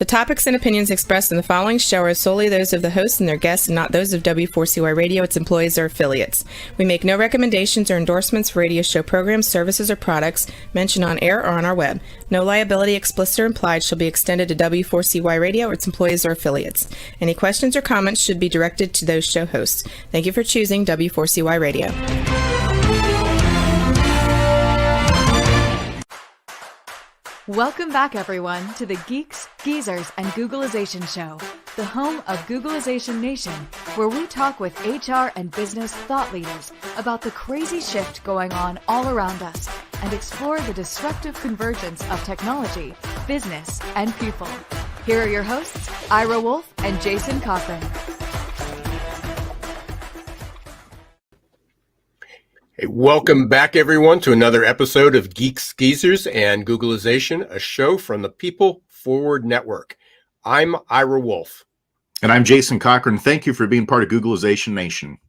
The topics and opinions expressed in the following show are solely those of the hosts and their guests and not those of W4CY Radio, its employees, or affiliates. We make no recommendations or endorsements for radio show programs, services, or products mentioned on air or on our web. No liability, explicit or implied, shall be extended to W4CY Radio or its employees or affiliates. Any questions or comments should be directed to those show hosts. Thank you for choosing W4CY Radio. Welcome back, everyone, to the Geeks, Geezers, and Googlization Show, the home of Googlization Nation, where we talk with HR and business thought leaders about the crazy shift going on all around us and explore the disruptive convergence of technology, business, and people. Here are your hosts, Ira Wolf and Jason Cochran. Hey, welcome back, everyone, to another episode of Geeks, Geezers, and Googlization, a show from the People Forward Network. I'm Ira Wolf. And I'm Jason Cochran. Thank you for being part of Googlization Nation.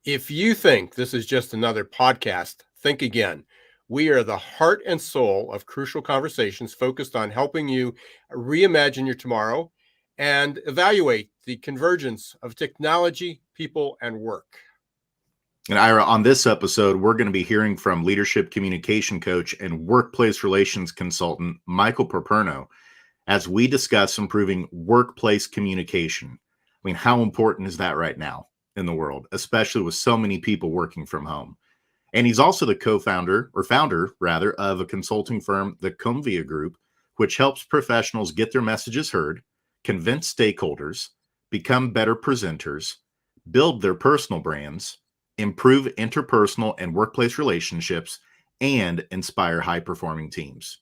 If you think this is just another podcast, think again. We are the heart and soul of crucial conversations focused on helping you reimagine your tomorrow and evaluate the convergence of technology, people, and work. And Ira, on this episode, we're going to be hearing from leadership communication coach and workplace relations consultant Michael Piperno as we discuss improving workplace communication. I mean, how important is that right now in the world, especially with so many people working from home? And he's also the co-founder, or founder rather, of a consulting firm, the Comvia Group, which helps professionals get their messages heard, convince stakeholders, become better presenters, build their personal brands, improve interpersonal and workplace relationships, and inspire high-performing teams.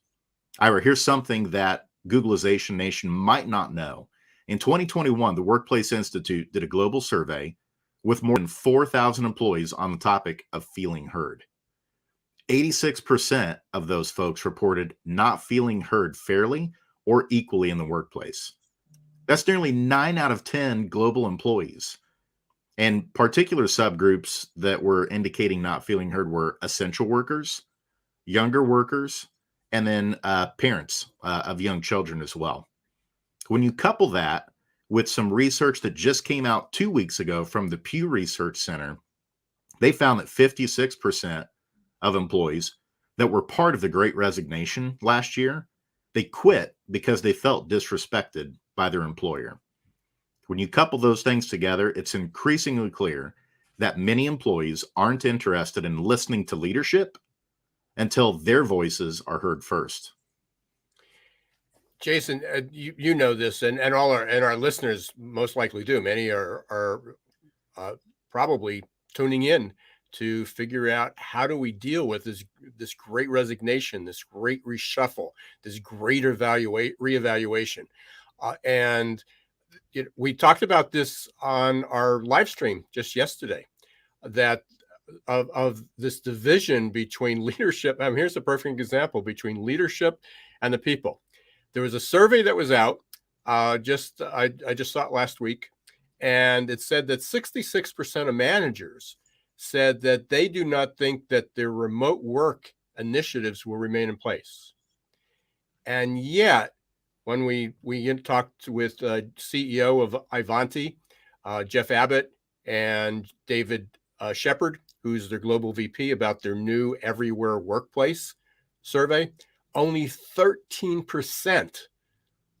Ira, here's something that Googlization Nation might not know. In 2021, the Workplace Institute did a global survey with more than 4,000 employees on the topic of feeling heard. 86% of those folks reported not feeling heard fairly or equally in the workplace. That's nearly 9 out of 10 global employees. And particular subgroups that were indicating not feeling heard were essential workers, younger workers, and then parents of young children as well. When you couple that with some research that just came out 2 weeks ago from the Pew Research Center, they found that 56% of employees that were part of the Great Resignation last year, they quit because they felt disrespected by their employer. When you couple those things together, it's increasingly clear that many employees aren't interested in listening to leadership until their voices are heard first. Jason, you know this, and all our listeners most likely do. Many are probably tuning in to figure out how do we deal with this great resignation, this great reshuffle, this greater reevaluation, and we talked about this on our live stream just yesterday, that of this division between leadership. I mean, here's a perfect example between leadership and the people. There was a survey that was out. I just saw it last week, and it said that 66% of managers said that they do not think that their remote work initiatives will remain in place, and yet, when we talked with CEO of Ivanti, Jeff Abbott, and David Shepard, who's their global VP, about their new Everywhere Workplace survey, only 13%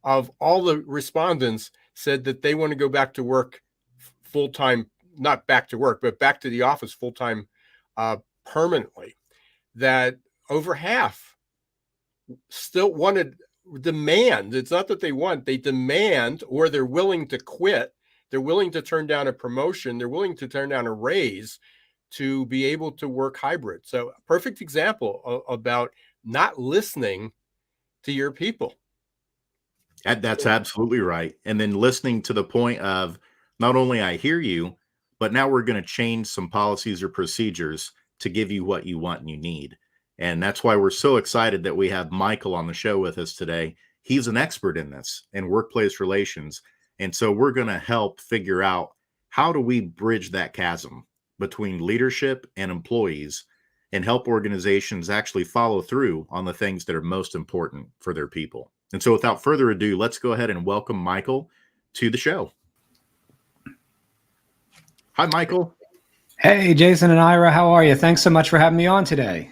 of all the respondents said that they want to go back to work full-time, not back to work, but back to the office full-time permanently. That over half still demand. It's not that they demand, or they're willing to quit. They're willing to turn down a promotion. They're willing to turn down a raise to be able to work hybrid. So a perfect example about not listening to your people. That's absolutely right. And then listening to the point of not only I hear you, but now we're going to change some policies or procedures to give you what you want and you need. And that's why we're so excited that we have Michael on the show with us today. He's an expert in this, in workplace relations. And so we're going to help figure out, how do we bridge that chasm between leadership and employees and help organizations actually follow through on the things that are most important for their people. And so without further ado, let's go ahead and welcome Michael to the show. Hi, Michael. Hey, Jason and Ira, how are you? Thanks so much for having me on today.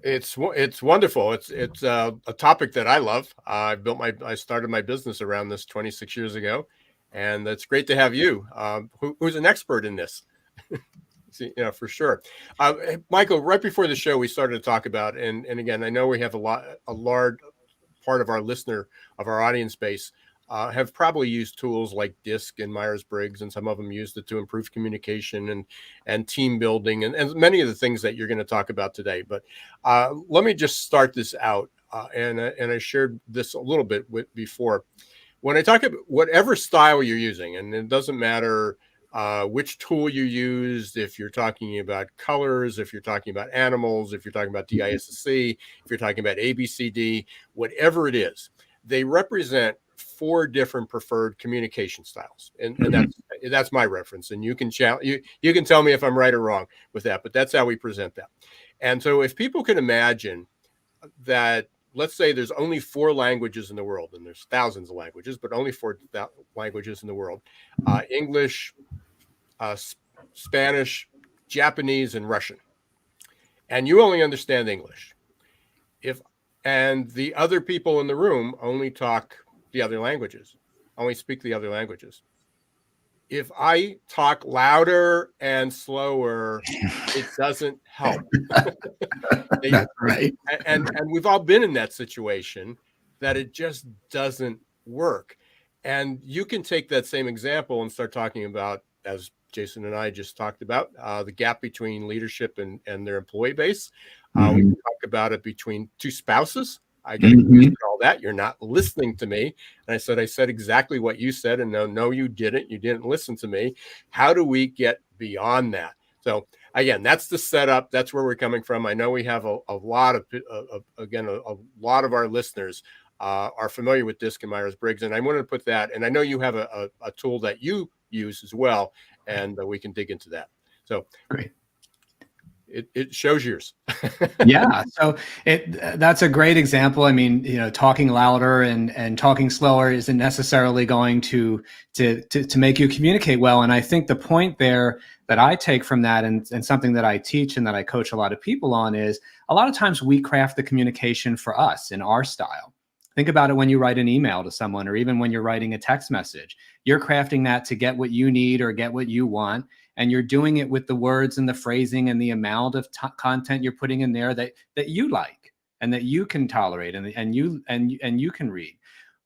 It's wonderful. It's a topic that I love. I started my business around this 26 years ago, and it's great to have you, who's an expert in this. For sure. Michael, right before the show, we started to talk about, and again, I know we have a large part of our audience base have probably used tools like DISC and Myers-Briggs, and some of them used it to improve communication and team building and many of the things that you're going to talk about today. But let me just start this out. And I shared this a little bit before. When I talk about whatever style you're using, and it doesn't matter which tool you used, if you're talking about colors, if you're talking about animals, if you're talking about DISC, if you're talking about ABCD, whatever it is, they represent 4 different preferred communication styles, and that's my reference. And you can tell me if I'm right or wrong with that, but that's how we present that. And so, if people can imagine that, let's say there's only 4 languages in the world, and there's thousands of languages, but only 4 languages in the world: English, Spanish, Japanese, and Russian. And you only understand English. And the other people in the room only talk the other languages, only speak the other languages. If I talk louder and slower, it doesn't help. That's right. And we've all been in that situation, that it just doesn't work. And you can take that same example and start talking about, as Jason and I just talked about, the gap between leadership and their employee base. We can talk about it between 2 spouses. I get all that. You're not listening to me. And I said exactly what you said. And no, you didn't. You didn't listen to me. How do we get beyond that? So again, that's the setup. That's where we're coming from. I know we have a lot of our listeners are familiar with DISC and Myers-Briggs. And I wanted to put that, and I know you have a tool that you use as well, and we can dig into that. So great. It shows yours. Yeah. So that's a great example. I mean, talking louder and talking slower isn't necessarily going to make you communicate well. And I think the point there that I take from that, and something that I teach and that I coach a lot of people on, is a lot of times we craft the communication for us in our style. Think about it when you write an email to someone, or even when you're writing a text message. You're crafting that to get what you need or get what you want. And you're doing it with the words and the phrasing and the amount of content you're putting in there that you like and that you can tolerate and you can read.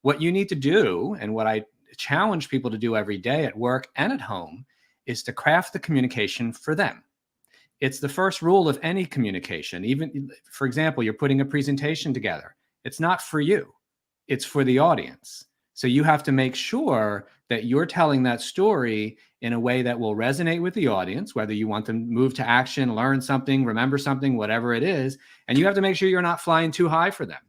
What you need to do, and what I challenge people to do every day at work and at home, is to craft the communication for them. It's the first rule of any communication. Even, for example, you're putting a presentation together. It's not for you. It's for the audience. So you have to make sure that you're telling that story in a way that will resonate with the audience, whether you want them to move to action, learn something, remember something, whatever it is. And you have to make sure you're not flying too high for them.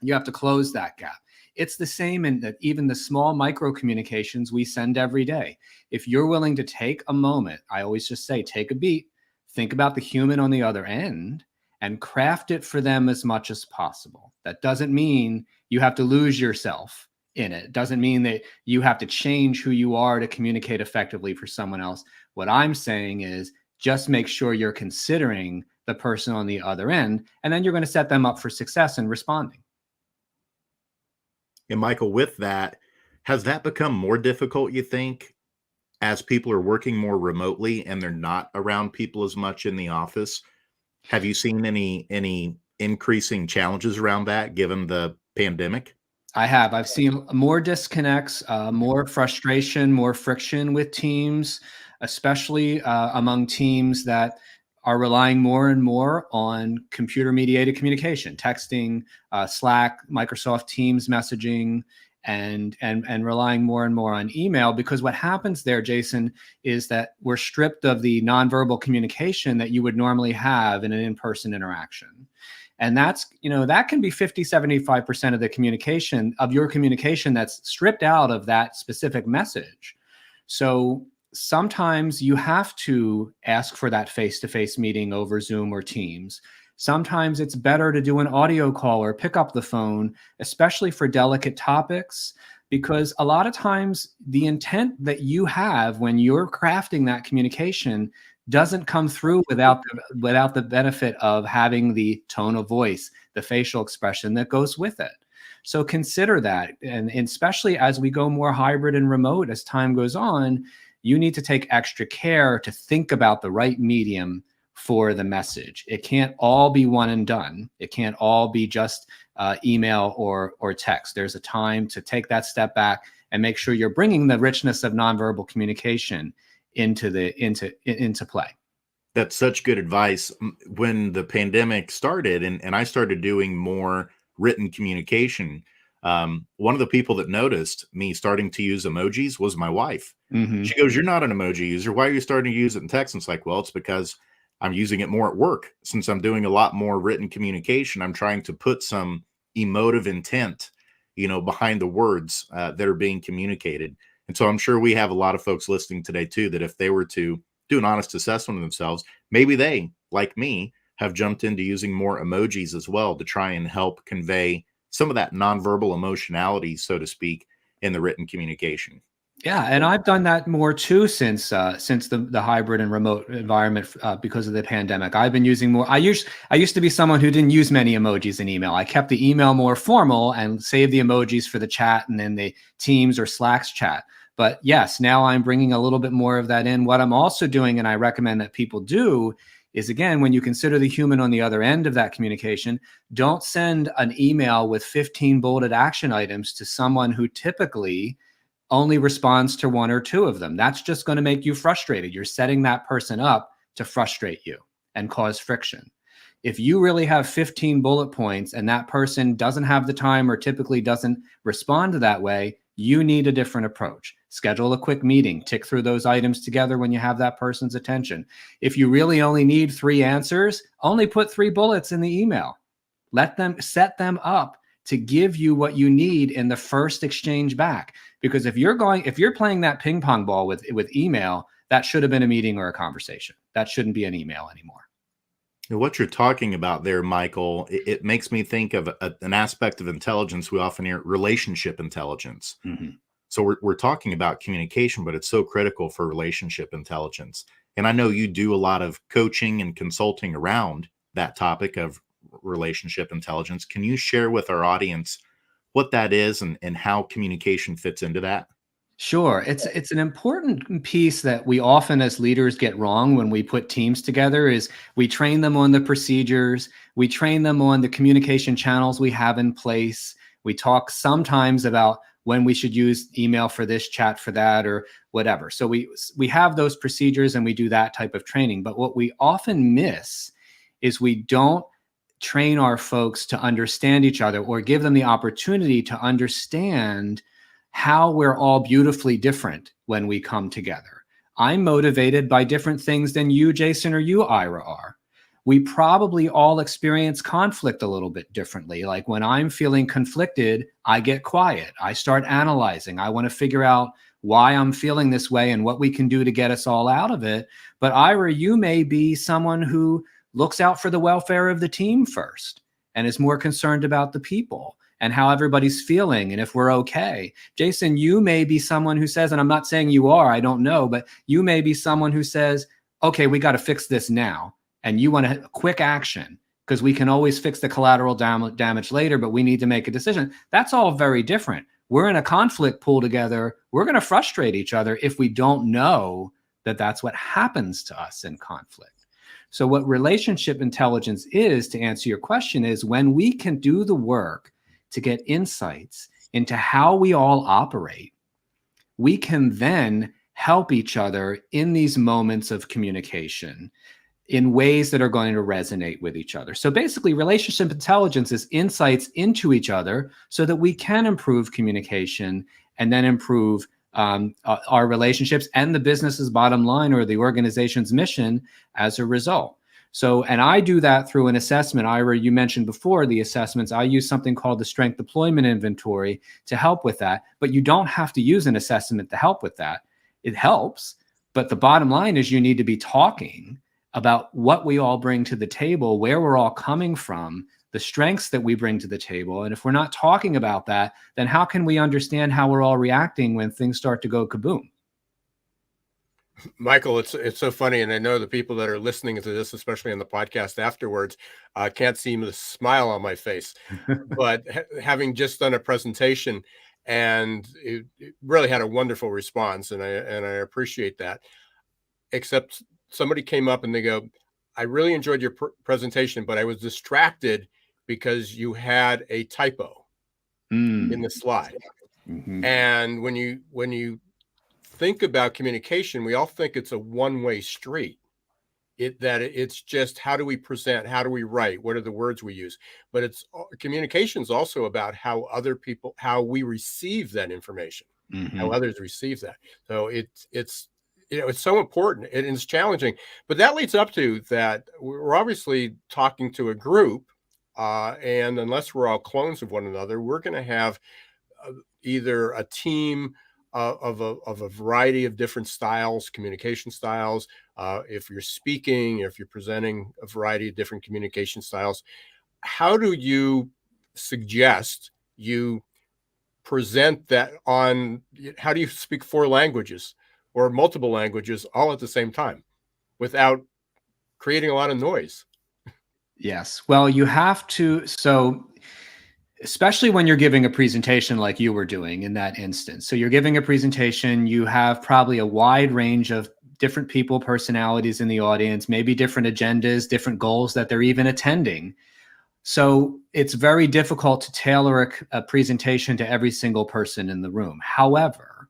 You have to close that gap. It's the same in that even the small micro communications we send every day. If you're willing to take a moment, I always just say, take a beat, think about the human on the other end, and craft it for them as much as possible. That doesn't mean you have to lose yourself in it. It doesn't mean that you have to change who you are to communicate effectively for someone else. What I'm saying is just make sure you're considering the person on the other end, and then you're going to set them up for success in responding. And Michael, with that, has that become more difficult, you think, as people are working more remotely and they're not around people as much in the office? Have you seen any increasing challenges around that given the pandemic? I have. I've seen more disconnects, more frustration, more friction with teams, especially among teams that are relying more and more on computer-mediated communication, texting, Slack, Microsoft Teams messaging, and relying more and more on email. Because what happens there, Jason, is that we're stripped of the nonverbal communication that you would normally have in an in-person interaction. And that's, that can be 50, 75% of the communication, of your communication, that's stripped out of that specific message. So sometimes you have to ask for that face-to-face meeting over Zoom or Teams Sometimes it's better to do an audio call or pick up the phone, especially for delicate topics, because a lot of times the intent that you have when you're crafting that communication doesn't come through without the benefit of having the tone of voice, the facial expression that goes with it. So consider that. And especially as we go more hybrid and remote as time goes on, you need to take extra care to think about the right medium for the message. It can't all be one and done. It can't all be just email or text. There's a time to take that step back and make sure you're bringing the richness of nonverbal communication into play. That's such good advice. When the pandemic started and I started doing more written communication, one of the people that noticed me starting to use emojis was my wife. Mm-hmm. She goes, "You're not an emoji user. Why are you starting to use it in text?" And it's like, well, it's because I'm using it more at work. Since I'm doing a lot more written communication, I'm trying to put some emotive intent, behind the words that are being communicated. And so I'm sure we have a lot of folks listening today too, that if they were to do an honest assessment of themselves, maybe they, like me, have jumped into using more emojis as well to try and help convey some of that nonverbal emotionality, so to speak, in the written communication. Yeah, and I've done that more too since the hybrid and remote environment because of the pandemic. I've been using more. I used to be someone who didn't use many emojis in email. I kept the email more formal and saved the emojis for the chat and then the Teams or Slack's chat. But yes, now I'm bringing a little bit more of that in. What I'm also doing, and I recommend that people do, is again, when you consider the human on the other end of that communication, don't send an email with 15 bulleted action items to someone who typically only responds to one or two of them. That's just going to make you frustrated. You're setting that person up to frustrate you and cause friction. If you really have 15 bullet points and that person doesn't have the time or typically doesn't respond to that way, you need a different approach. Schedule a quick meeting, tick through those items together when you have that person's attention. If you really only need 3 answers, only put 3 bullets in the email. Set them up to give you what you need in the first exchange back. Because if you're playing that ping pong ball with email, that should have been a meeting or a conversation. That shouldn't be an email anymore. What you're talking about there, Michael, it makes me think of an aspect of intelligence we often hear, relationship intelligence. Mm-hmm. So we're talking about communication, but it's so critical for relationship intelligence. And I know you do a lot of coaching and consulting around that topic of relationship intelligence. Can you share with our audience what that is and how communication fits into that? Sure. It's an important piece that we often as leaders get wrong when we put teams together is we train them on the procedures, we train them on the communication channels we have in place. We talk sometimes about when we should use email for this, chat for that, or whatever. So we have those procedures and we do that type of training. But what we often miss is we don't train our folks to understand each other or give them the opportunity to understand how we're all beautifully different when we come together. I'm motivated by different things than you, Jason, or you, Ira, are. We probably all experience conflict a little bit differently. Like when I'm feeling conflicted, I get quiet. I start analyzing. I want to figure out why I'm feeling this way and what we can do to get us all out of it. But Ira, you may be someone who looks out for the welfare of the team first and is more concerned about the people and how everybody's feeling and if we're okay. Jason, you may be someone who says, and I'm not saying you are, I don't know, but you may be someone who says, okay, we got to fix this now. And you want a quick action because we can always fix the collateral damage later, but we need to make a decision. That's all very different. We're in a conflict pool together. We're going to frustrate each other if we don't know that that's what happens to us in conflict. So what relationship intelligence is, to answer your question, is when we can do the work to get insights into how we all operate, we can then help each other in these moments of communication in ways that are going to resonate with each other. So basically, relationship intelligence is insights into each other so that we can improve communication and then improve our relationships and the business's bottom line or the organization's mission as a result. So, and I do that through an assessment. Ira, you mentioned before the assessments. I use something called the Strength Deployment Inventory to help with that. But you don't have to use an assessment to help with that. It helps. But the bottom line is you need to be talking about what we all bring to the table, where we're all coming from, the strengths that we bring to the table. And if we're not talking about that, then how can we understand how we're all reacting when things start to go kaboom? Michael, it's so funny, and I know the people that are listening to this, especially on the podcast afterwards, can't see the smile on my face. But having just done a presentation, and it really had a wonderful response, and I appreciate that. Except somebody came up and they go, "I really enjoyed your presentation, but I was distracted because you had a typo in the slide." Mm-hmm. And when you think about communication, we all think it's a one-way street. It's just, how do we present, how do we write, what are the words we use? But communication is also about how we receive that information, how others receive that. So it's so important, and it's challenging. But that leads up to that we're obviously talking to a group, and unless we're all clones of one another, we're going to have either a team of a variety of different styles, communication styles. If you're speaking, if you're presenting, a variety of different communication styles. How do you suggest you present that how do you speak 4 languages or multiple languages all at the same time without creating a lot of noise? Yes. Well, you have to. So especially when you're giving a presentation like you were doing in that instance. So you're giving a presentation, you have probably a wide range of different people, personalities in the audience, maybe different agendas, different goals that they're even attending. So it's very difficult to tailor a presentation to every single person in the room. However,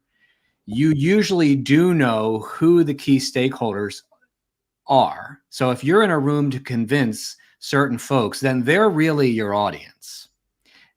you usually do know who the key stakeholders are. So if you're in a room to convince certain folks, then they're really your audience.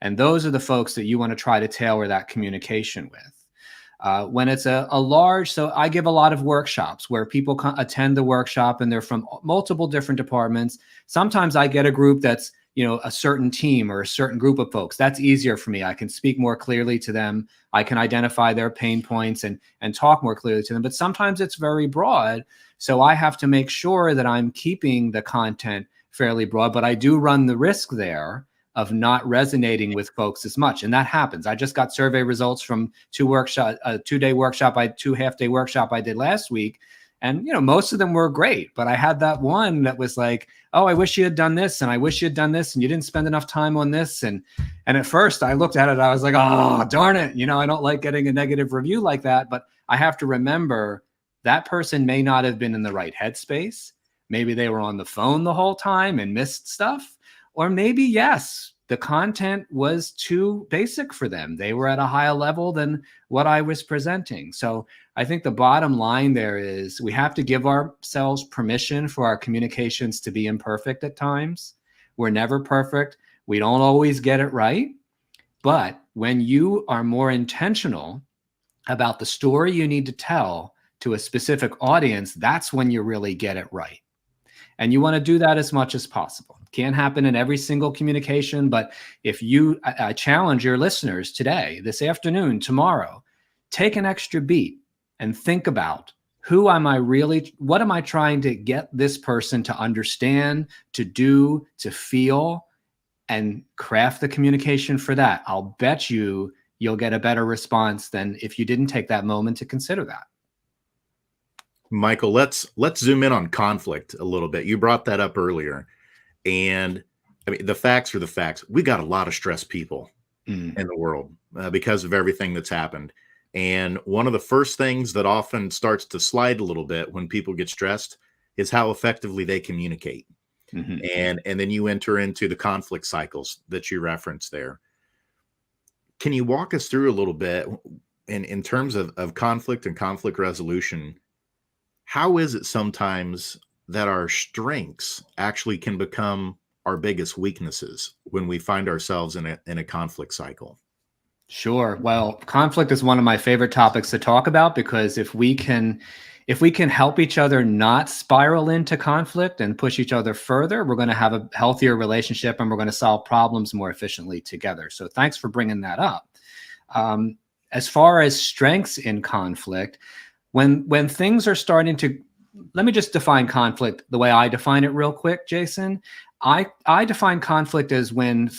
And those are the folks that you want to try to tailor that communication with. When it's a large, so I give a lot of workshops where people attend the workshop and they're from multiple different departments. Sometimes I get a group that's, a certain team or a certain group of folks. That's easier for me. I can speak more clearly to them. I can identify their pain points and talk more clearly to them. But sometimes it's very broad. So I have to make sure that I'm keeping the content fairly broad, but I do run the risk there of not resonating with folks as much. And that happens. I just got survey results from 2 half-day workshop I did last week. And, most of them were great, but I had that one that was like, oh, I wish you had done this. And I wish you had done this. And you didn't spend enough time on this. And at first I looked at it, I was like, oh, darn it. I don't like getting a negative review like that, but I have to remember that person may not have been in the right headspace. Maybe they were on the phone the whole time and missed stuff. Or maybe, yes, the content was too basic for them. They were at a higher level than what I was presenting. So I think the bottom line there is we have to give ourselves permission for our communications to be imperfect at times. We're never perfect. We don't always get it right. But when you are more intentional about the story you need to tell to a specific audience, that's when you really get it right. And you want to do that as much as possible. Can't happen in every single communication, but if you challenge your listeners today, this afternoon, tomorrow, take an extra beat and think about what am I trying to get this person to understand, to do, to feel, and craft the communication for that. I'll bet you'll get a better response than if you didn't take that moment to consider that. Michael, let's zoom in on conflict a little bit. You brought that up earlier. And I mean, the facts are the facts. We got a lot of stressed people in the world because of everything that's happened. And one of the first things that often starts to slide a little bit when people get stressed is how effectively they communicate. And then you enter into the conflict cycles that you referenced there. Can you walk us through a little bit in terms of conflict and conflict resolution? How is it sometimes that our strengths actually can become our biggest weaknesses when we find ourselves in a conflict cycle? Sure. Well, conflict is one of my favorite topics to talk about, because if we can help each other not spiral into conflict and push each other further, we're going to have a healthier relationship and we're going to solve problems more efficiently together. So thanks for bringing that up. As far as strengths in conflict, when things are starting to let me just define conflict the way I define it real quick, Jason. I define conflict as when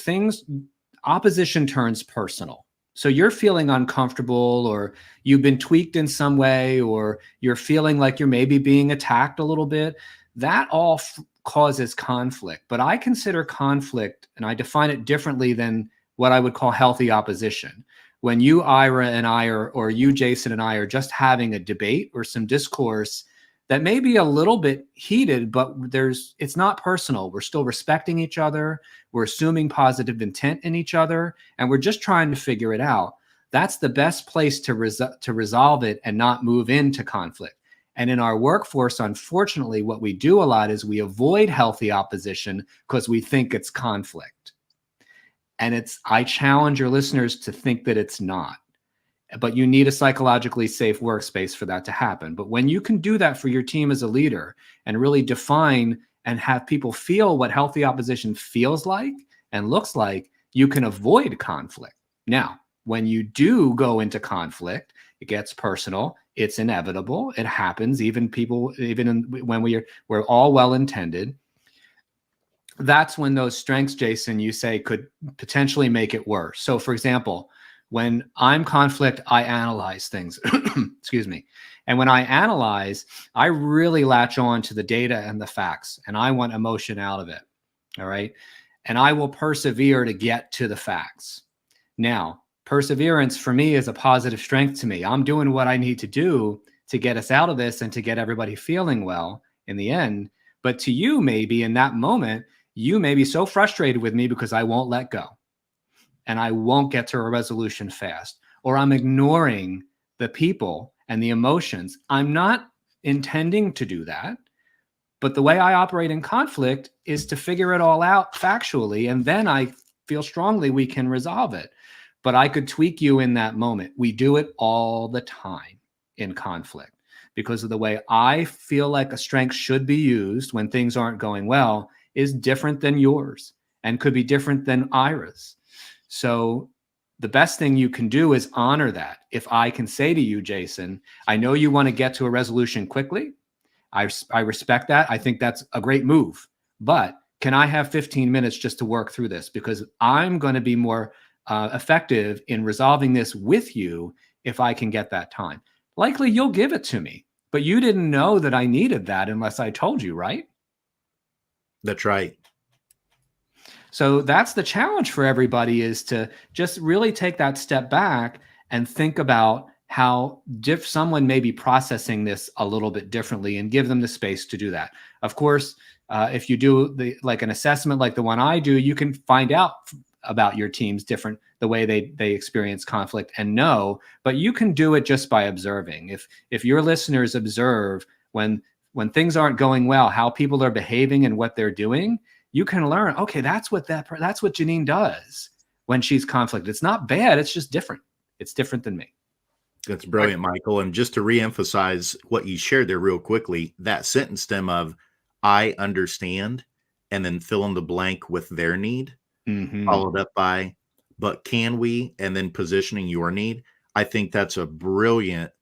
opposition turns personal. So you're feeling uncomfortable, or you've been tweaked in some way, or you're feeling like you're maybe being attacked a little bit. That all causes conflict. But I consider conflict, and I define it differently than what I would call healthy opposition. When you, Ira, and I or you, Jason, and I are just having a debate or some discourse that may be a little bit heated, but it's not personal. We're still respecting each other. We're assuming positive intent in each other, and we're just trying to figure it out. That's the best place to resolve it and not move into conflict. And in our workforce, unfortunately, what we do a lot is we avoid healthy opposition because we think it's conflict. And I challenge your listeners to think that it's not. But you need a psychologically safe workspace for that to happen. But when you can do that for your team as a leader and really define and have people feel what healthy opposition feels like and looks like, you can avoid conflict. Now, when you do go into conflict, it gets personal. It's inevitable. It happens. When we're all well-intended. That's when those strengths, Jason, you say could potentially make it worse. So, for example, when I'm conflict, I analyze things. Excuse me. And when I analyze, I really latch on to the data and the facts, and I want emotion out of it. All right. And I will persevere to get to the facts. Now, perseverance for me is a positive strength to me. I'm doing what I need to do to get us out of this and to get everybody feeling well in the end. But to you, maybe in that moment, you may be so frustrated with me because I won't let go. And I won't get to a resolution fast, or I'm ignoring the people and the emotions. I'm not intending to do that, but the way I operate in conflict is to figure it all out factually, and then I feel strongly we can resolve it. But I could tweak you in that moment. We do it all the time in conflict because of the way I feel like a strength should be used when things aren't going well is different than yours and could be different than Ira's. So the best thing you can do is honor that. If I can say to you, Jason, I know you want to get to a resolution quickly. I respect that. I think that's a great move. But can I have 15 minutes just to work through this? Because I'm going to be more effective in resolving this with you if I can get that time. Likely you'll give it to me, but you didn't know that I needed that unless I told you, right? That's right. So that's the challenge for everybody, is to just really take that step back and think about how someone may be processing this a little bit differently and give them the space to do that. Of course, if you do an assessment like the one I do, you can find out about your team's different, the way they experience conflict and know, but you can do it just by observing. If your listeners observe when things aren't going well, how people are behaving and what they're doing, you can learn, okay, that's what Janine does when she's conflict. It's not bad. It's just different. It's different than me. That's brilliant, Michael. And just to reemphasize what you shared there real quickly, that sentence stem of I understand, and then fill in the blank with their need, followed up by, but can we, and then positioning your need. I think that's a brilliant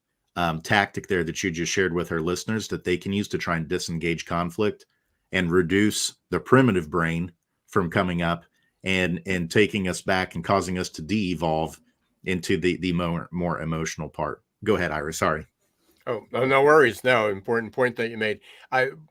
tactic there that you just shared with our listeners that they can use to try and disengage conflict and reduce the primitive brain from coming up and taking us back and causing us to de-evolve into the more emotional part. Go ahead, Ira. Sorry. Oh, no worries. No, important point that you made.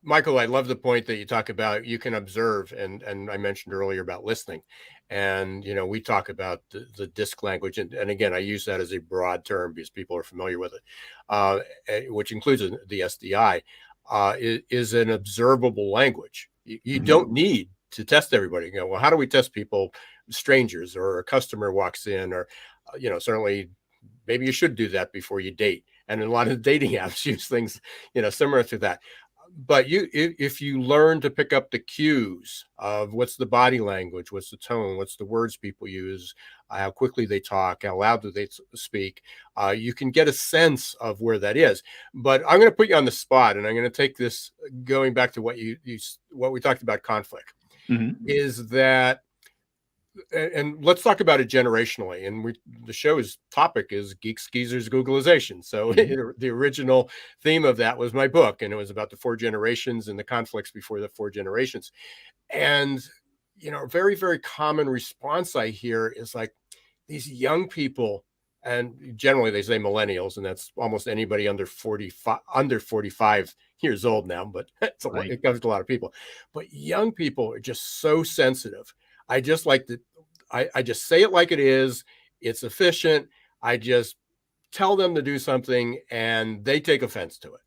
Michael, I love the point that you talk about. You can observe, and I mentioned earlier about listening. And, we talk about the disc language. And again, I use that as a broad term because people are familiar with it, which includes the SDI. Is an observable language. You don't need to test everybody. Well, how do we test people, strangers, or a customer walks in, or, certainly maybe you should do that before you date. And a lot of dating apps use things, similar to that. But if you learn to pick up the cues of what's the body language, what's the tone, what's the words people use, how quickly they talk, how loud do they speak, you can get a sense of where that is. But I'm going to put you on the spot, and I'm going to take this going back to what we talked about conflict, is that and let's talk about it generationally. And the show's topic is Geeks, Geezers, Googlization. So the original theme of that was my book, and it was about the 4 generations and the conflicts before the 4 generations. And, a very, very common response I hear is like these young people, and generally they say millennials, and that's almost anybody under 45 years old now, but it covers a lot of people. But young people are just so sensitive. I just like to, I just say it like it is. It's efficient. I just tell them to do something and they take offense to it.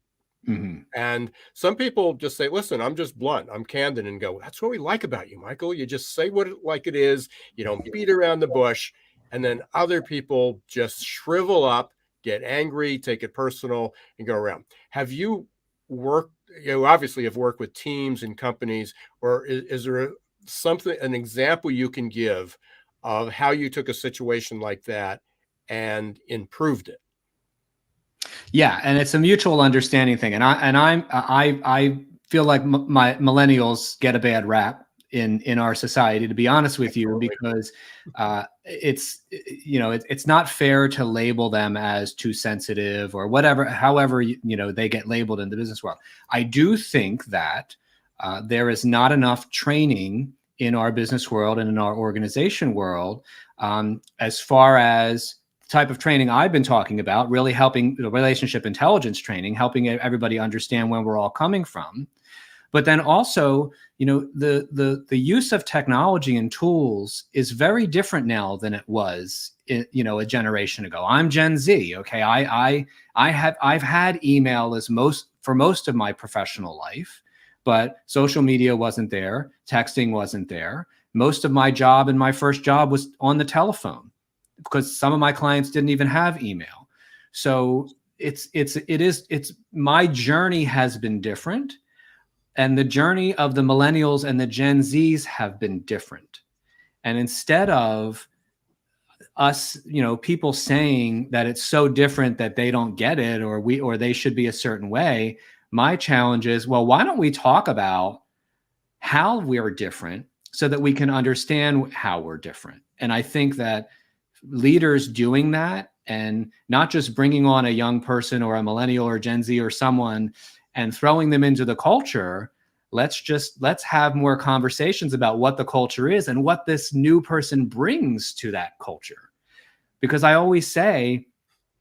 And some people just say, listen, I'm just blunt. I'm candid, and go, that's what we like about you, Michael. You just say like it is. You don't beat around the bush. And then other people just shrivel up, get angry, take it personal, and go around. Have you worked, obviously have worked with teams and companies, or is there an example you can give of how you took a situation like that and improved it? Yeah, and it's a mutual understanding thing, and I feel like my millennials get a bad rap in our society, to be honest with you, because it's not fair to label them as too sensitive or whatever, however they get labeled in the business world. I do think that there is not enough training in our business world and in our organization world as far as type of training I've been talking about, really helping the relationship intelligence training, helping everybody understand where we're all coming from. But then also, the use of technology and tools is very different now than it was, a generation ago. I'm Gen Z. Okay. I've had email for most of my professional life, but social media wasn't there. Texting wasn't there. Most of my job and my first job was on the telephone, because some of my clients didn't even have email. So it's my journey has been different, and the journey of the millennials and the Gen Zs have been different. And instead of us, people saying that it's so different that they don't get it, or they should be a certain way, my challenge is, well, why don't we talk about how we're different so that we can understand how we're different? And I think that leaders doing that, and not just bringing on a young person or a millennial or Gen Z or someone and throwing them into the culture, let's have more conversations about what the culture is and what this new person brings to that culture. Because I always say,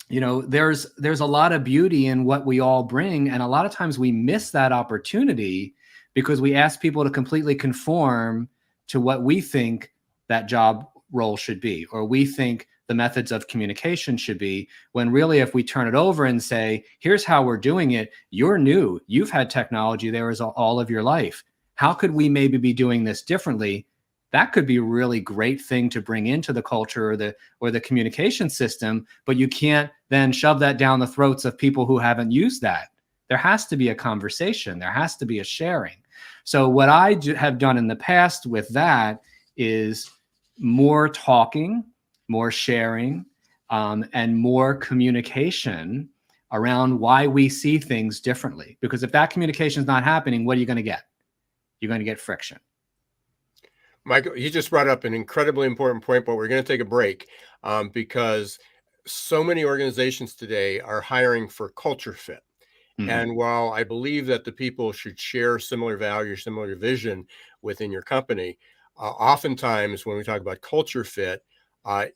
there's a lot of beauty in what we all bring, and a lot of times we miss that opportunity because we ask people to completely conform to what we think that job role should be, or we think the methods of communication should be, when really, if we turn it over and say, here's how we're doing it, you're new, you've had technology there as all of your life, how could we maybe be doing this differently? That could be a really great thing to bring into the culture or the communication system, but you can't then shove that down the throats of people who haven't used that. There has to be a conversation. There has to be a sharing. So what I have done in the past with that is more talking, more sharing, and more communication around why we see things differently. Because if that communication is not happening, what are you going to get? You're going to get friction. Michael, you just brought up an incredibly important point, but we're going to take a break because so many organizations today are hiring for culture fit. And while I believe that the people should share similar values, similar vision within your company, oftentimes when we talk about culture fit,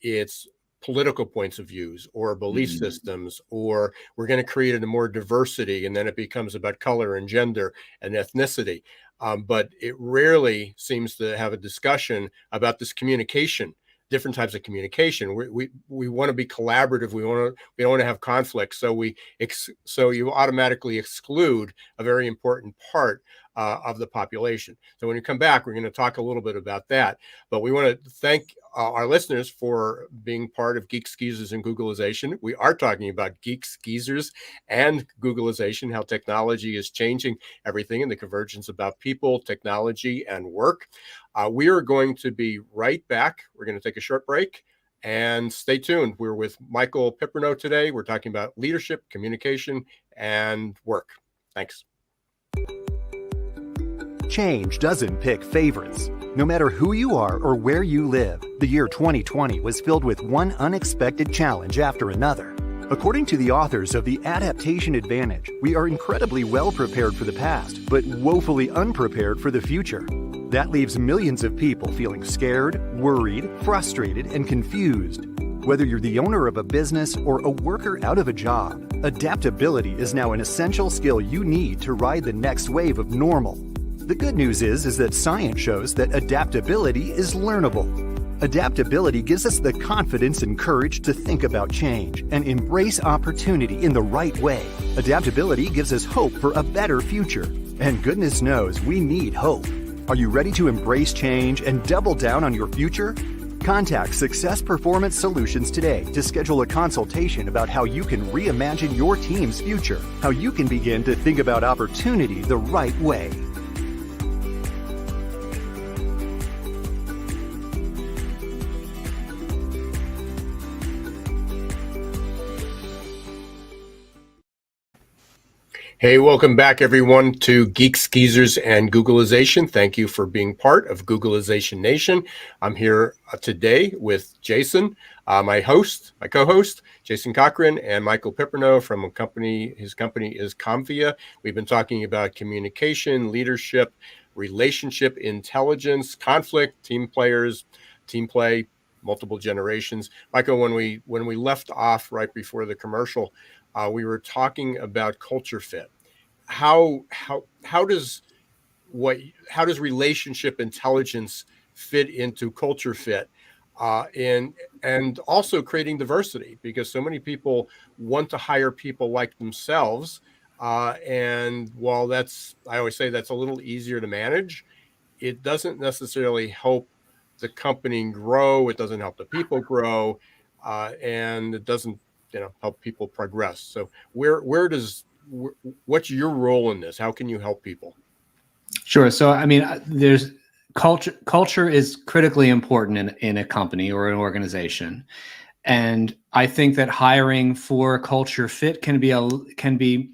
it's political points of views or belief systems, or we're going to create a more diversity, and then it becomes about color and gender and ethnicity. But it rarely seems to have a discussion about this communication, different types of communication. We want to be collaborative. We don't want to have conflict. So you automatically exclude a very important part of the population. So when you come back, we're going to talk a little bit about that. But we want to thank our listeners for being part of Geeks, Geezers, and Googlization. We are talking about Geeks, Geezers, and Googlization, how technology is changing everything, and the convergence about people, technology, and work. We are going to be right back. We're going to take a short break, and stay tuned. We're with Michael Piperno today. We're talking about leadership, communication, and work. Thanks. Change doesn't pick favorites. No matter who you are or where you live, the year 2020 was filled with one unexpected challenge after another. According to the authors of The Adaptation Advantage, we are incredibly well prepared for the past, but woefully unprepared for the future. That leaves millions of people feeling scared, worried, frustrated, and confused. Whether you're the owner of a business or a worker out of a job, adaptability is now an essential skill you need to ride the next wave of normal. The good news is that science shows that adaptability is learnable. Adaptability gives us the confidence and courage to think about change and embrace opportunity in the right way. Adaptability gives us hope for a better future. And goodness knows we need hope. Are you ready to embrace change and double down on your future? Contact Success Performance Solutions today to schedule a consultation about how you can reimagine your team's future, how you can begin to think about opportunity the right way. Hey, welcome back, everyone, to Geeks, Geezers, and Googlization. Thank you for being part of Googlization Nation. I'm here today with Jason, my co-host, Jason Cochran, and Michael Piperno from a company. His company is Comvia. We've been talking about communication, leadership, relationship intelligence, conflict, team players, team play, multiple generations. Michael, when we left off right before the commercial, we were talking about culture fit. How does relationship intelligence fit into culture fit, and also creating diversity, because so many people want to hire people like themselves, and while I always say that's a little easier to manage, it doesn't necessarily help the company grow. It doesn't help the people grow, and it doesn't help people progress. So what's your role in this? How can you help people? Sure. So, I mean, there's culture is critically important in a company or an organization. And I think that hiring for culture fit can be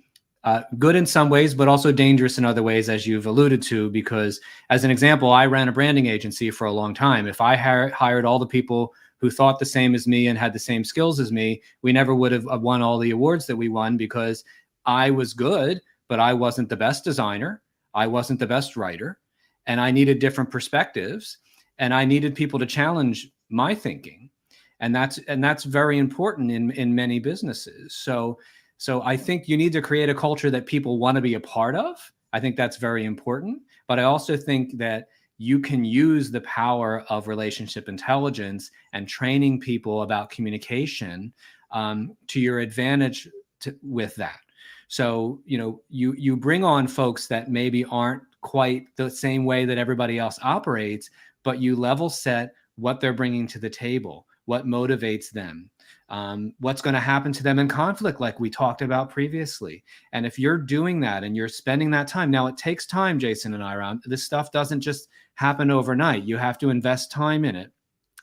good in some ways, but also dangerous in other ways, as you've alluded to, because as an example, I ran a branding agency for a long time. If I hired all the people who thought the same as me and had the same skills as me, we never would have won all the awards that we won, because I was good, but I wasn't the best designer. I wasn't the best writer, and I needed different perspectives, and I needed people to challenge my thinking. And that's very important in many businesses. So I think you need to create a culture that people want to be a part of. I think that's very important. But I also think that you can use the power of relationship intelligence and training people about communication to your advantage with that. So, you bring on folks that maybe aren't quite the same way that everybody else operates, but you level set what they're bringing to the table, what motivates them, what's going to happen to them in conflict, like we talked about previously. And if you're doing that and you're spending that time, now it takes time, Jason and I, this stuff doesn't just happen overnight. You have to invest time in it.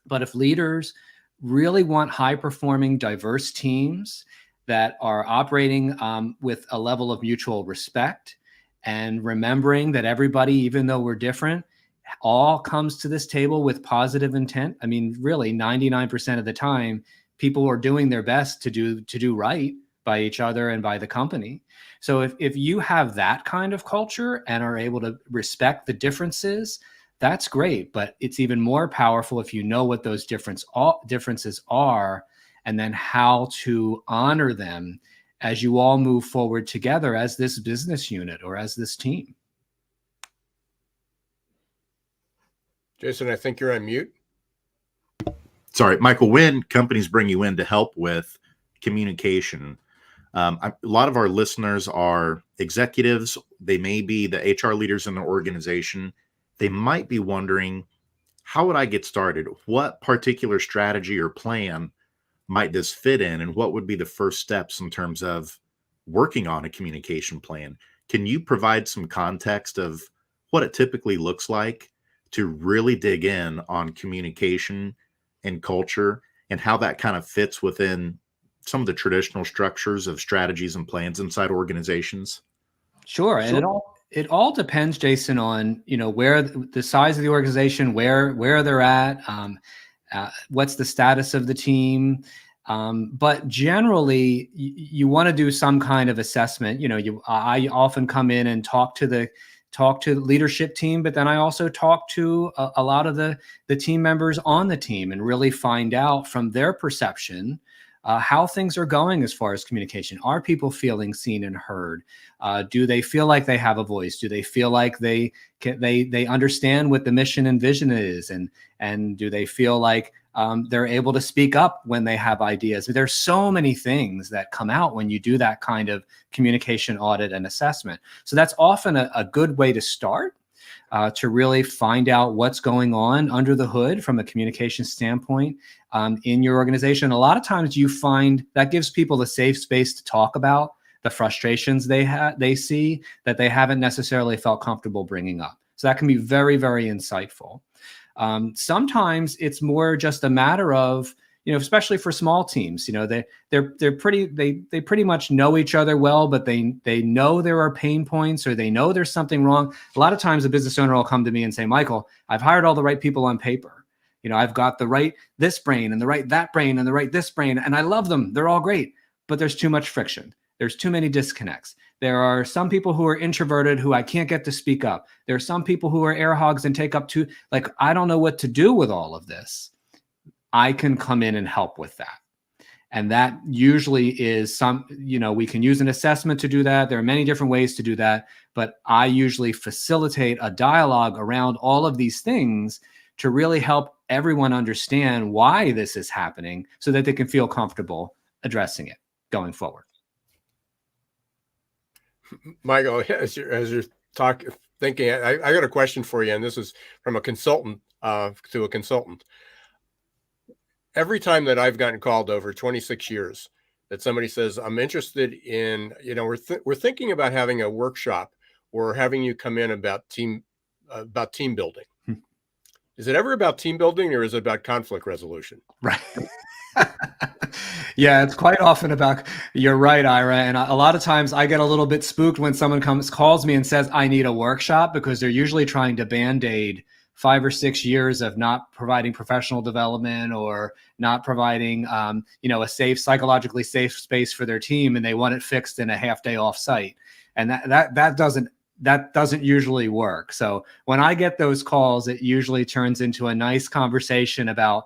But if leaders really want high-performing, diverse teams that are operating with a level of mutual respect and remembering that everybody, even though we're different, all comes to this table with positive intent. I mean, really, 99% of the time, people are doing their best to do right by each other and by the company. So if you have that kind of culture and are able to respect the differences, that's great. But it's even more powerful if you know what those differences are, and then how to honor them as you all move forward together as this business unit or as this team. Jason, I think you're on mute. Sorry, Michael, when companies bring you in to help with communication, a lot of our listeners are executives. They may be the HR leaders in their organization. They might be wondering, how would I get started? What particular strategy or plan might this fit in? And what would be the first steps in terms of working on a communication plan? Can you provide some context of what it typically looks like to really dig in on communication and culture, and how that kind of fits within some of the traditional structures of strategies and plans inside organizations? Sure. And It all depends, Jason, on where the size of the organization, where they're at, what's the status of the team. But generally, you want to do some kind of assessment. I often come in and talk to the leadership team, but then I also talk to a lot of the team members on the team and really find out from their perception how things are going as far as communication. Are people feeling seen and heard? Do they feel like they have a voice? Do they feel like they understand what the mission and vision is? And do they feel like they're able to speak up when they have ideas? There's so many things that come out when you do that kind of communication audit and assessment. So that's often a good way to start. To really find out what's going on under the hood from a communication standpoint in your organization. A lot of times you find that gives people the safe space to talk about the frustrations they see that they haven't necessarily felt comfortable bringing up. So that can be very, very insightful. Sometimes it's more just a matter of, especially for small teams, they pretty much know each other well, but they know there are pain points or they know there's something wrong. A lot of times a business owner will come to me and say, Michael, I've hired all the right people on paper. I've got the right this brain and the right that brain and the right this brain, and I love them. They're all great, but there's too much friction. There's too many disconnects. There are some people who are introverted who I can't get to speak up. There are some people who are air hogs and take up too, I don't know what to do with all of this. I can come in and help with that. And that usually is we can use an assessment to do that. There are many different ways to do that, but I usually facilitate a dialogue around all of these things to really help everyone understand why this is happening so that they can feel comfortable addressing it going forward. Michael, as you're thinking, I got a question for you, and this is from a consultant to a consultant. Every time that I've gotten called over 26 years that somebody says, I'm interested in, we're thinking about having a workshop or having you come in about team building. Is it ever about team building or is it about conflict resolution? Right. Yeah, it's quite often about, you're right, Ira. And a lot of times I get a little bit spooked when someone calls me and says, I need a workshop, because they're usually trying to Band-Aid 5 or 6 years of not providing professional development or not providing, a psychologically safe space for their team. And they want it fixed in a half day off site. And that doesn't usually work. So when I get those calls, it usually turns into a nice conversation about,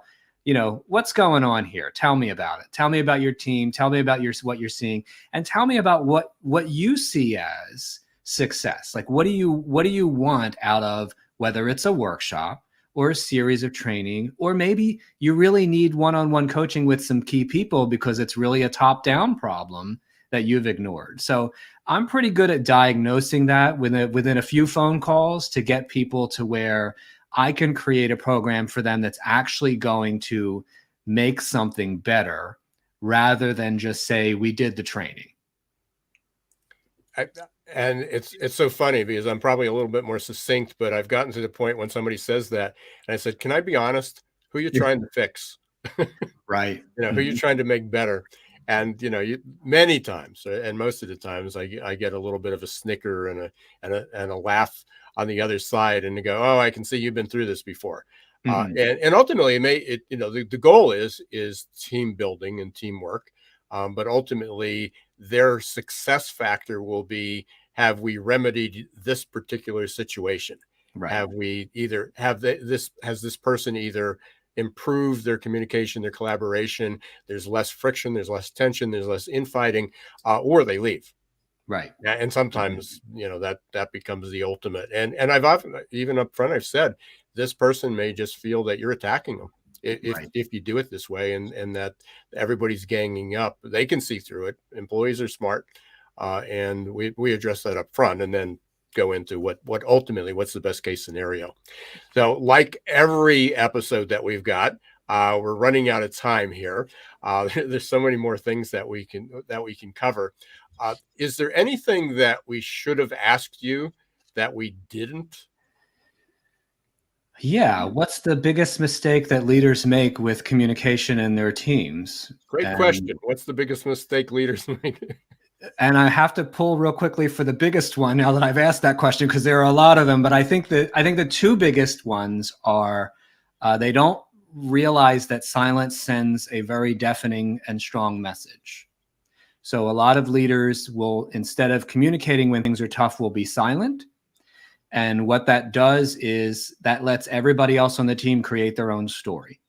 what's going on here? Tell me about it. Tell me about your team. Tell me about what you're seeing, and tell me about what you see as success. What do you want out of, whether it's a workshop or a series of training, or maybe you really need one-on-one coaching with some key people because it's really a top-down problem that you've ignored. So I'm pretty good at diagnosing that within a few phone calls to get people to where I can create a program for them that's actually going to make something better rather than just say, we did the training. And it's so funny because I'm probably a little bit more succinct, but I've gotten to the point when somebody says that, and I said, can I be honest? Who are you trying to fix? Right. Who you're trying to make better. And, many times, and most of the times I get a little bit of a snicker and a laugh on the other side, and they go, oh, I can see you've been through this before. And ultimately the goal is team building and teamwork. But ultimately their success factor will be, have we remedied this particular situation? Right. Has this person either improved their communication, their collaboration? There's less friction, there's less tension, there's less infighting, or they leave. Right. And sometimes, that becomes the ultimate. And I've often, even up front, I've said, this person may just feel that you're attacking them if you do it this way, and that everybody's ganging up. They can see through it. Employees are smart. And we address that up front and then go into what ultimately, what's the best case scenario. So like every episode that we've got, we're running out of time here. There's so many more things that we can cover. Is there anything that we should have asked you that we didn't? Yeah. What's the biggest mistake that leaders make with communication in their teams? Great question. What's the biggest mistake leaders make? And I have to pull real quickly for the biggest one now that I've asked that question, because there are a lot of them. But I think the two biggest ones are they don't realize that silence sends a very deafening and strong message. So a lot of leaders will, instead of communicating when things are tough, will be silent. And what that does is that lets everybody else on the team create their own story.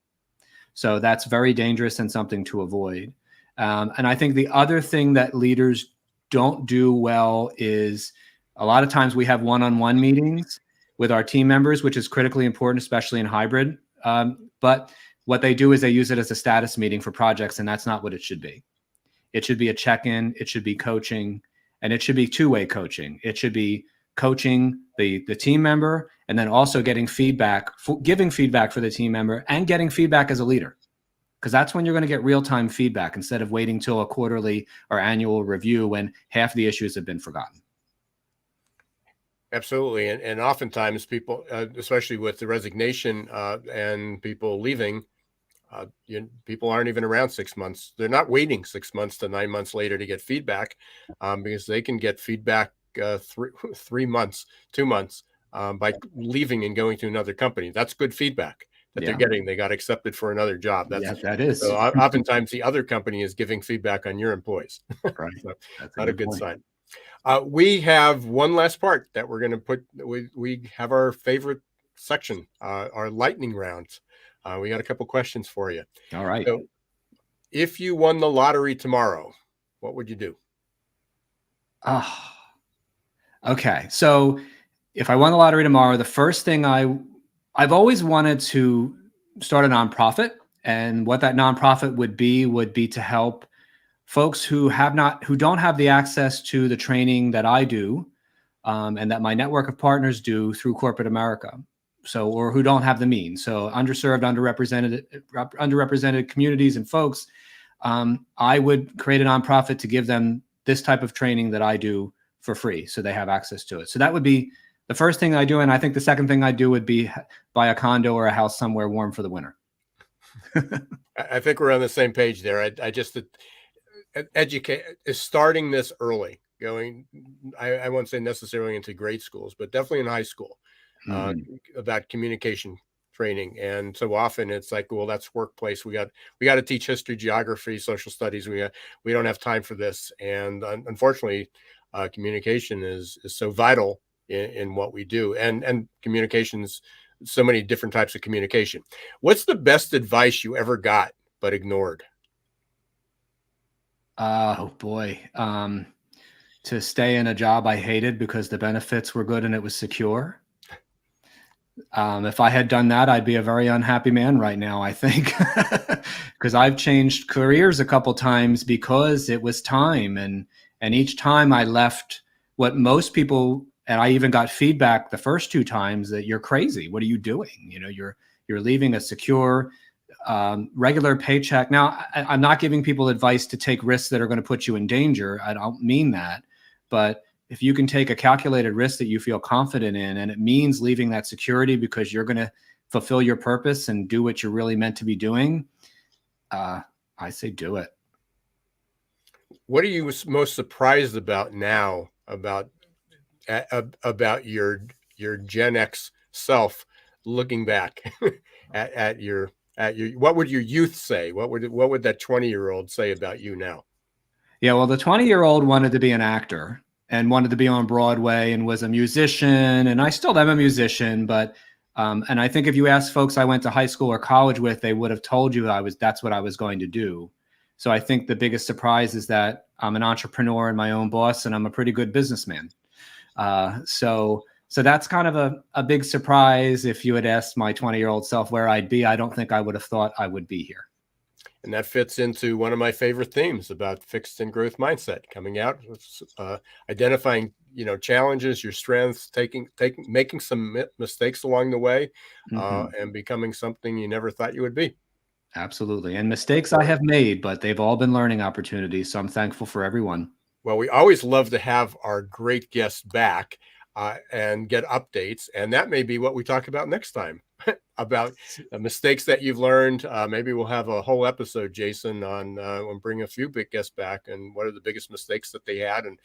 So that's very dangerous and something to avoid. And I think the other thing that leaders don't do well is a lot of times we have one-on-one meetings with our team members, which is critically important, especially in hybrid. But what they do is they use it as a status meeting for projects, and that's not what it should be. It should be a check-in, it should be coaching, and it should be two-way coaching. It should be coaching the team member, and then also getting feedback, giving feedback for the team member, and getting feedback as a leader. Because that's when you're going to get real-time feedback instead of waiting till a quarterly or annual review when half the issues have been forgotten. Absolutely. And oftentimes people, especially with the resignation and people leaving, people aren't even around 6 months. They're not waiting 6 months to 9 months later to get feedback because they can get feedback 3 months, 2 months by leaving and going to another company. That's good feedback that they're getting. They got accepted for another job. That is. So oftentimes the other company is giving feedback on your employees. Right. So that's not a good sign. We have one last part that we're going to put. We have our favorite section, our lightning rounds. We got a couple questions for you. All right. So if you won the lottery tomorrow, what would you do? Okay. So if I won the lottery tomorrow, the first thing I've always wanted to start a nonprofit, and what that nonprofit would be to help folks who don't have the access to the training that I do, and that my network of partners do through corporate America. So, or who don't have the means. So underserved, underrepresented communities and folks, I would create a nonprofit to give them this type of training that I do for free, so they have access to it. So that would be the first thing I do. And I think the second thing I do would be buy a condo or a house somewhere warm for the winter. I think we're on the same page there. I just educate is starting this early, going, I won't say necessarily into grade schools, but definitely in high school, about communication training. And so often it's like, well, that's workplace. We got to teach history, geography, social studies. We don't have time for this. And unfortunately, communication is so vital in what we do, and communications, so many different types of communication. What's the best advice you ever got but ignored? Oh boy. To stay in a job I hated because the benefits were good and it was secure. If I had done that, I'd be a very unhappy man right now, I think, because I've changed careers a couple times because it was time. And each time I left what most people, and I even got feedback the first two times that you're crazy. What are you doing? You're leaving a secure, regular paycheck. Now, I'm not giving people advice to take risks that are going to put you in danger. I don't mean that. But if you can take a calculated risk that you feel confident in, and it means leaving that security because you're going to fulfill your purpose and do what you're really meant to be doing, I say do it. What are you most surprised about now about your Gen X self looking back at your what would your youth say? What would that 20-year-old say about you now? Yeah, well, the 20-year-old wanted to be an actor and wanted to be on Broadway and was a musician, and I still am a musician, but and I think if you ask folks I went to high school or college with, they would have told you that's what I was going to do. So I think the biggest surprise is that I'm an entrepreneur and my own boss, and I'm a pretty good businessman. So that's kind of a big surprise. If you had asked my 20-year-old self where I'd be, I don't think I would have thought I would be here. And that fits into one of my favorite themes about fixed and growth mindset, coming out, identifying, challenges, your strengths, making some mistakes along the way, and becoming something you never thought you would be. Absolutely. And mistakes I have made, but they've all been learning opportunities. So I'm thankful for everyone. Well, we always love to have our great guests back. and get updates. And that may be what we talk about next time about the mistakes that you've learned. Maybe we'll have a whole episode, Jason, on we'll bring a few big guests back and what are the biggest mistakes that they had. And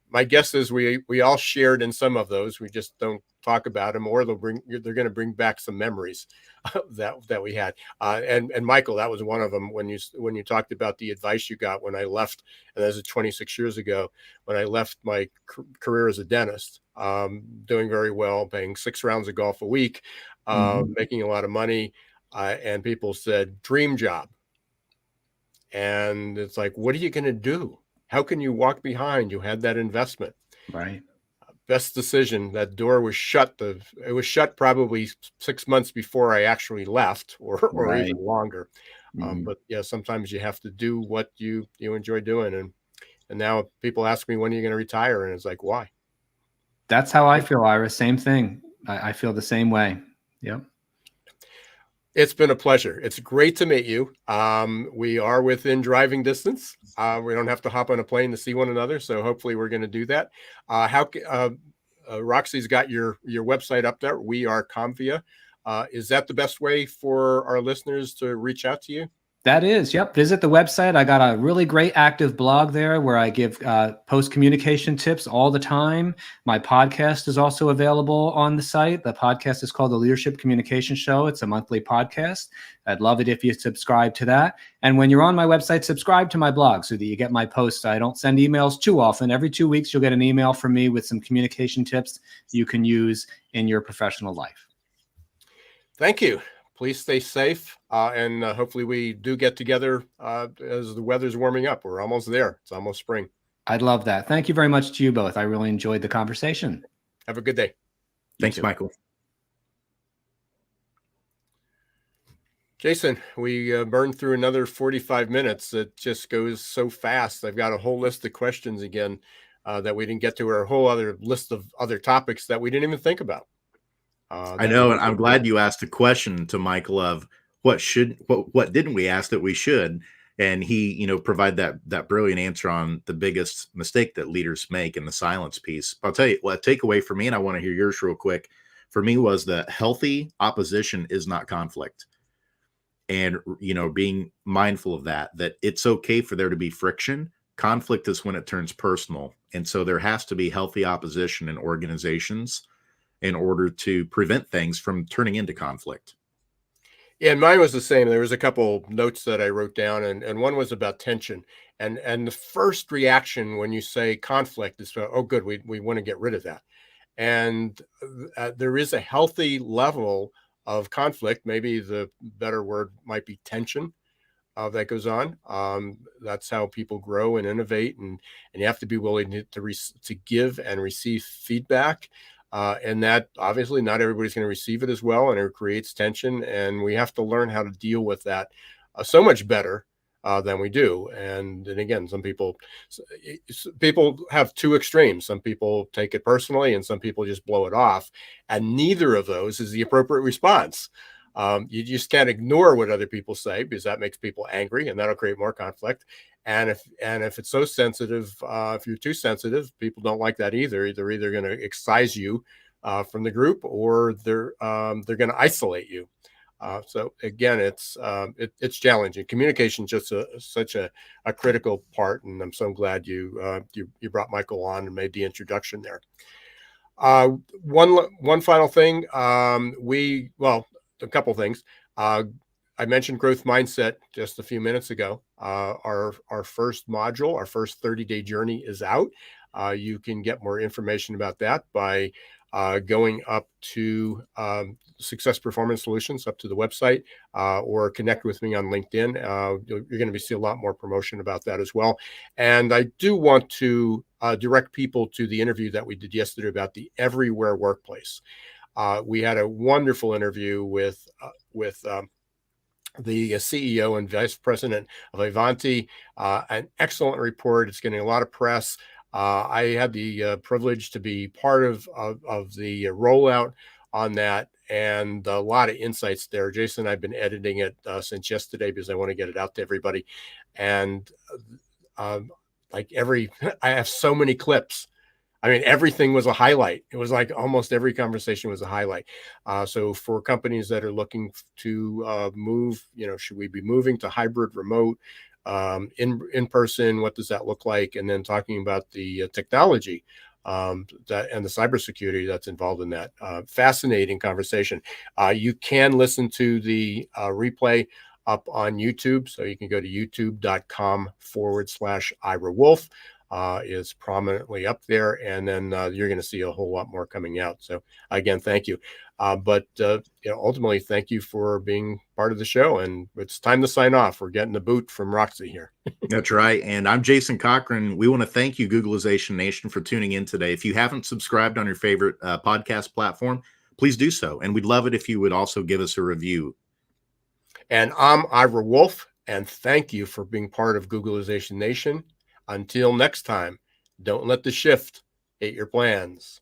my guess is we all shared in some of those. We just don't talk about them, or they're going to bring back some memories that we had. And Michael, that was one of them when you talked about the advice you got when I left, and that was 26 years ago when I left my career as a dentist, doing very well, paying 6 rounds of golf a week, making a lot of money, and people said, "Dream job," and it's like, what are you going to do? How can you walk behind? You had that investment. Right. Best decision. That door was shut. It was shut probably 6 months before I actually left, or Right. even longer. But yeah, sometimes you have to do what you enjoy doing. And now people ask me, when are you going to retire? And it's like, why? That's how I feel, Ira. Same thing. I feel the same way. Yep. It's been a pleasure. It's great to meet you. We are within driving distance. We don't have to hop on a plane to see one another. So hopefully we're going to do that. Roxy's got your website up there. We are Comvia. Is that the best way for our listeners to reach out to you? That is, yep. Visit the website. I got a really great active blog there where I give post communication tips all the time. My podcast is also available on the site. The podcast is called the Leadership Communication Show. It's a monthly podcast. I'd love it if you subscribe to that. And when you're on my website, subscribe to my blog so that you get my posts. I don't send emails too often. Every 2 weeks, you'll get an email from me with some communication tips you can use in your professional life. Thank you. Please stay safe, and hopefully we do get together as the weather's warming up. We're almost there. It's almost spring. I'd love that. Thank you very much to you both. I really enjoyed the conversation. Have a good day. Thanks, Michael. Jason, we burned through another 45 minutes. It just goes so fast. I've got a whole list of questions again that we didn't get to, or a whole other list of other topics that we didn't even think about. I know, and I'm glad you asked the question to Michael of what didn't we ask that we should, and he provide that brilliant answer on the biggest mistake that leaders make in the silence piece. I'll tell you what, takeaway for me, and I want to hear yours real quick. For me, was that healthy opposition is not conflict, and being mindful of that it's okay for there to be friction. Conflict is when it turns personal, and so there has to be healthy opposition in organizations in order to prevent things from turning into conflict. Yeah, and mine was the same. There was a couple notes that I wrote down, and one was about tension. And the first reaction when you say conflict is, oh, good, we want to get rid of that. And there is a healthy level of conflict. Maybe the better word might be tension that goes on. That's how people grow and innovate, and you have to be willing to give and receive feedback. And that obviously not everybody's going to receive it as well, and it creates tension, and we have to learn how to deal with that so much better than we do. And again, some people have two extremes. Some people take it personally, and some people just blow it off, and neither of those is the appropriate response. You just can't ignore what other people say, because that makes people angry, and that'll create more conflict. And if it's so sensitive, if you're too sensitive, people don't like that either. They're either going to excise you from the group, or they're going to isolate you. So again, it's challenging. Communication is just such a critical part, and I'm so glad you brought Michael on and made the introduction there. One final thing, a couple things. I mentioned growth mindset just a few minutes ago. Our first module, our first 30-day journey is out. You can get more information about that by going up to Success Performance Solutions, up to the website, or connect with me on LinkedIn. You're going to see a lot more promotion about that as well. And I do want to direct people to the interview that we did yesterday about the everywhere workplace. We had a wonderful interview with the CEO and Vice President of Ivanti, an excellent report. It's getting a lot of press. I had the privilege to be part of the rollout on that, and a lot of insights there. Jason and I have been editing it since yesterday because I want to get it out to everybody. And I have so many clips I mean, everything was a highlight. It was like almost every conversation was a highlight. So for companies that are looking to move, should we be moving to hybrid, remote, in person? What does that look like? And then talking about the technology that and the cybersecurity that's involved in that. Fascinating conversation. You can listen to the replay up on YouTube. So you can go to youtube.com/Ira Wolf. Is prominently up there, and then you're going to see a whole lot more coming out. So again, thank you. But ultimately, thank you for being part of the show. And it's time to sign off. We're getting the boot from Roxy here. That's right. And I'm Jason Cochran. We want to thank you, Googlization Nation, for tuning in today. If you haven't subscribed on your favorite podcast platform, please do so. And we'd love it if you would also give us a review. And I'm Ira Wolf, and thank you for being part of Googlization Nation. Until next time, don't let the shift hit your plans.